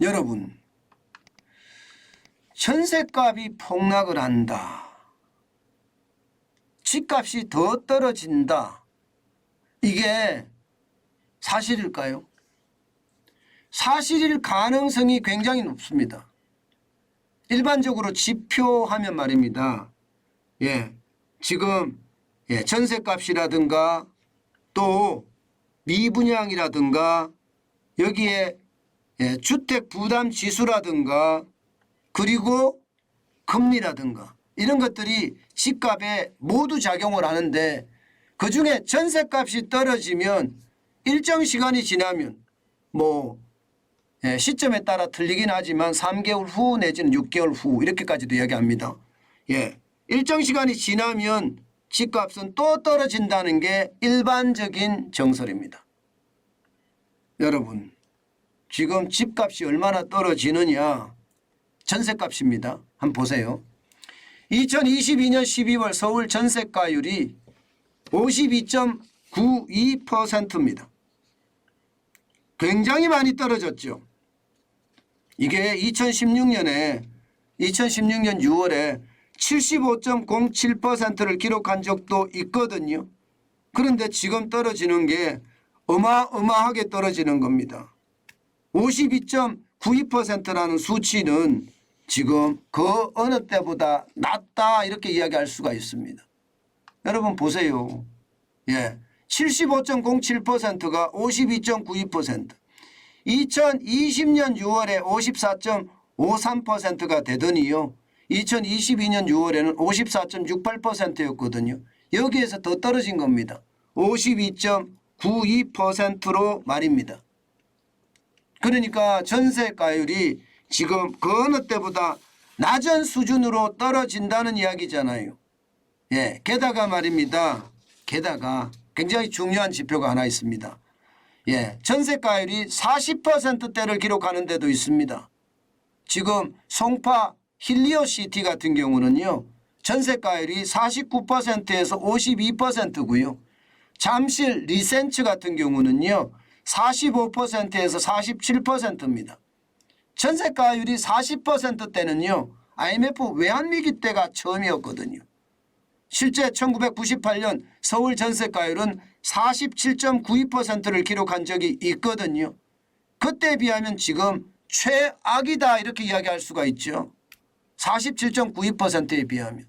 여러분, 전셋값이 폭락을 한다. 집값이 더 떨어진다. 이게 사실일까요? 사실일 가능성이 굉장히 높습니다. 일반적으로 지표하면 말입니다. 지금 전셋값이라든가 또 미분양이라든가 여기에 주택부담지수라든가 그리고 금리라든가 이런 것들이 집값에 모두 작용을 하는데 그중에 전셋값이 떨어지면 일정 시간이 지나면 시점에 따라 틀리긴 하지만 3개월 후 내지는 6개월 후 이렇게까지도 이야기합니다. 일정 시간이 지나면 집값은 또 떨어진다는 게 일반적인 정설입니다. 여러분, 지금 집값이 얼마나 떨어지느냐? 전셋값입니다. 한번 보세요. 2022년 12월 서울 전셋가율이 52.92%입니다. 굉장히 많이 떨어졌죠. 이게 2016년 6월에 75.07%를 기록한 적도 있거든요. 그런데 지금 떨어지는 게 어마어마하게 떨어지는 겁니다. 52.92%라는 수치는 지금 그 어느 때보다 낮다 이렇게 이야기할 수가 있습니다. 여러분 보세요. 75.07%가 52.92%, 2020년 6월에 54.53%가 되더니요. 2022년 6월에는 54.68%였거든요. 여기에서 더 떨어진 겁니다. 52.92%로 말입니다. 그러니까 전세가율이 지금 그 어느 때보다 낮은 수준으로 떨어진다는 이야기잖아요. 게다가 말입니다. 게다가 굉장히 중요한 지표가 하나 있습니다. 전세가율이 40%대를 기록하는 데도 있습니다. 지금 송파 힐리오시티 같은 경우는요. 전세가율이 49%에서 52%고요. 잠실 리센츠 같은 경우는요. 45%에서 47%입니다. 전세가율이 40%대는요. IMF 외환위기 때가 처음이었거든요. 실제 1998년 서울 전세가율은 47.92%를 기록한 적이 있거든요. 그때에 비하면 지금 최악이다 이렇게 이야기할 수가 있죠. 47.92%에 비하면.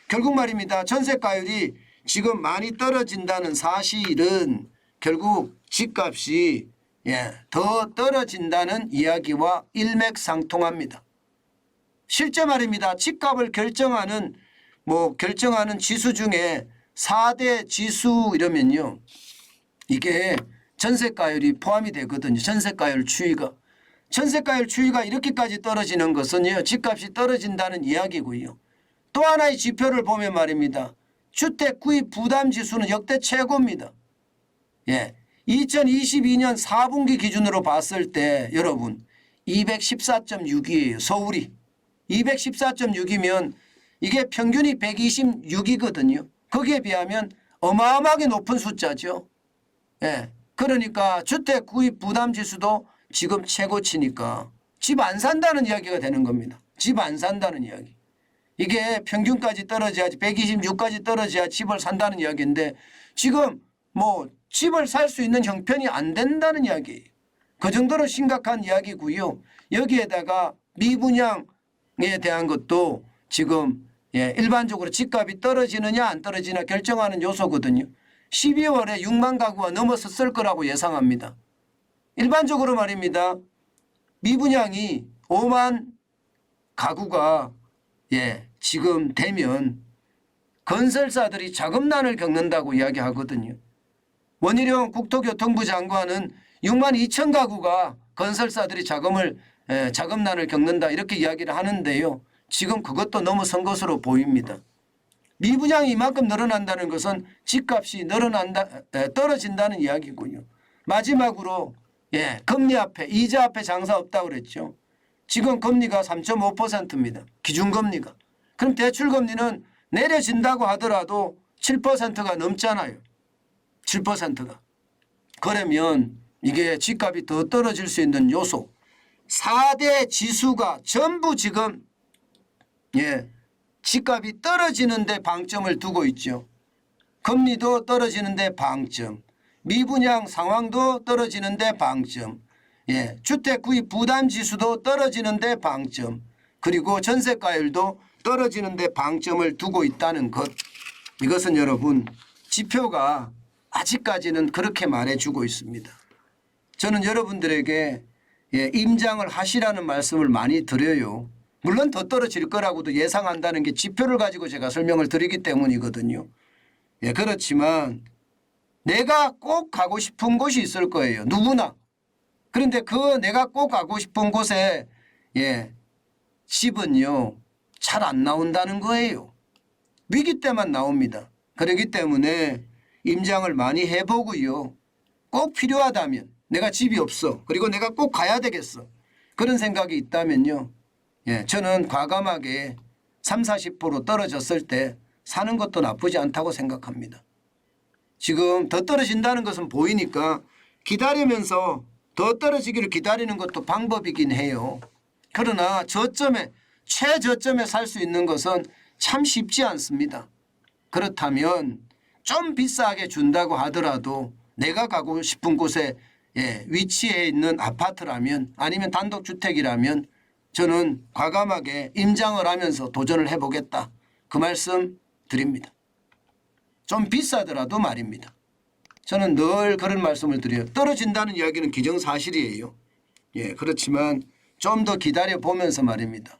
결국 말입니다. 전세가율이 지금 많이 떨어진다는 사실은 결국 집값이 더 떨어진다는 이야기와 일맥상통합니다. 실제 말입니다. 집값을 결정하는 지수 중에 4대 지수 이러면요. 이게 전세가율이 포함이 되거든요. 전세가율 추이가. 전세가율 추이가 이렇게까지 떨어지는 것은요. 집값이 떨어진다는 이야기고요. 또 하나의 지표를 보면 말입니다. 주택 구입 부담 지수는 역대 최고입니다. 2022년 4분기 기준으로 봤을 때 여러분 214.6이에요. 서울이. 214.6이면 이게 평균이 126이거든요. 거기에 비하면 어마어마하게 높은 숫자죠. 그러니까 주택 구입 부담 지수도 지금 최고치니까 집 안 산다는 이야기가 되는 겁니다. 집 안 산다는 이야기. 이게 평균까지 떨어져야지 126까지 떨어져야 집을 산다는 이야기인데 지금 집을 살 수 있는 형편이 안 된다는 이야기예요. 그 정도로 심각한 이야기고요. 여기에다가 미분양에 대한 것도 지금 일반적으로 집값이 떨어지느냐 안 떨어지느냐 결정하는 요소거든요. 12월에 6만 가구가 넘어섰을 거라고 예상합니다. 일반적으로 말입니다. 미분양이 5만 가구가 지금 되면 건설사들이 자금난을 겪는다고 이야기하거든요. 원희룡 국토교통부 장관은 6만 2천 가구가 건설사들이 자금난을 겪는다 이렇게 이야기를 하는데요. 지금 그것도 넘어선 것으로 보입니다. 미분양이 이만큼 늘어난다는 것은 집값이 떨어진다는 이야기고요. 마지막으로 금리 앞에 이자 앞에 장사 없다고 그랬죠. 지금 금리가 3.5%입니다. 기준금리가. 그럼 대출금리는 내려진다고 하더라도 7%가 넘잖아요. 7%가. 그러면 이게 집값이 더 떨어질 수 있는 요소 4대 지수가 전부 지금 집값이 떨어지는 데 방점을 두고 있죠. 금리도 떨어지는 데 방점, 미분양 상황도 떨어지는 데 방점, 주택 구입 부담 지수도 떨어지는 데 방점, 그리고 전세가율도 떨어지는 데 방점을 두고 있다는 것. 이것은 여러분 지표가 아직까지는 그렇게 말해주고 있습니다. 저는 여러분들에게 임장을 하시라는 말씀을 많이 드려요. 물론 더 떨어질 거라고도 예상한다는 게 지표를 가지고 제가 설명을 드리기 때문이거든요. 그렇지만 내가 꼭 가고 싶은 곳이 있을 거예요. 누구나. 그런데 그 내가 꼭 가고 싶은 곳에 집은요 잘 안 나온다는 거예요. 위기 때만 나옵니다. 그렇기 때문에 임장을 많이 해보고요. 꼭 필요하다면 내가 집이 없어. 그리고 내가 꼭 가야 되겠어. 그런 생각이 있다면요. 저는 과감하게 30~40% 떨어졌을 때 사는 것도 나쁘지 않다고 생각합니다. 지금 더 떨어진다는 것은 보이니까 기다리면서 더 떨어지기를 기다리는 것도 방법이긴 해요. 그러나 저점에 최저점에 살 수 있는 것은 참 쉽지 않습니다. 그렇다면 좀 비싸게 준다고 하더라도 내가 가고 싶은 곳에 위치해 있는 아파트라면 아니면 단독주택이라면 저는 과감하게 임장을 하면서 도전을 해보겠다. 그 말씀 드립니다. 좀 비싸더라도 말입니다. 저는 늘 그런 말씀을 드려요. 떨어진다는 이야기는 기정사실이에요. 그렇지만 좀 더 기다려보면서 말입니다.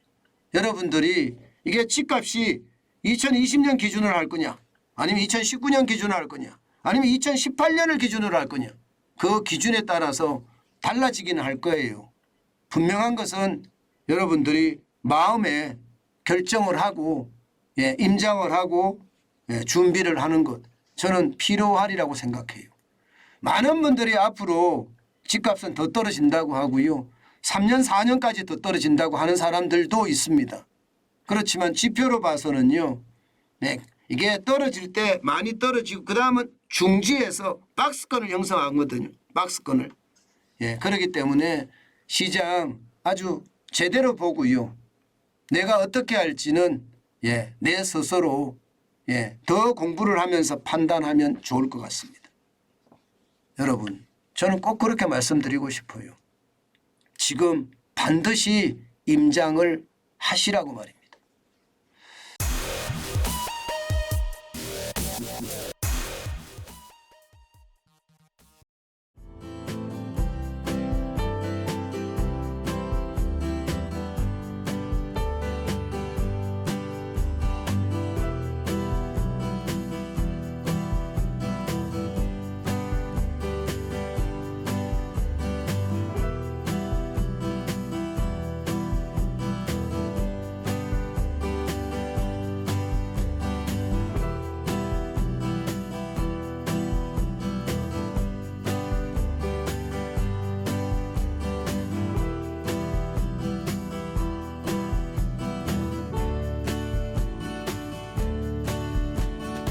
여러분들이 이게 집값이 2020년 기준으로 할 거냐 아니면 2019년 기준으로 할 거냐 아니면 2018년을 기준으로 할 거냐 그 기준에 따라서 달라지기는 할 거예요. 분명한 것은 여러분들이 마음에 결정을 하고 임장을 하고 준비를 하는 것 저는 필요하리라고 생각해요. 많은 분들이 앞으로 집값은 더 떨어진다고 하고요. 3년 4년까지 더 떨어진다고 하는 사람들도 있습니다. 그렇지만 지표로 봐서는요. 이게 떨어질 때 많이 떨어지고 그다음은 중지에서 박스권을 형성하거든요. 박스권을. 그렇기 때문에 시장 아주 제대로 보고요. 내가 어떻게 할지는 내 스스로 더 공부를 하면서 판단하면 좋을 것 같습니다. 여러분 저는 꼭 그렇게 말씀드리고 싶어요. 지금 반드시 임장을 하시라고 말입니다.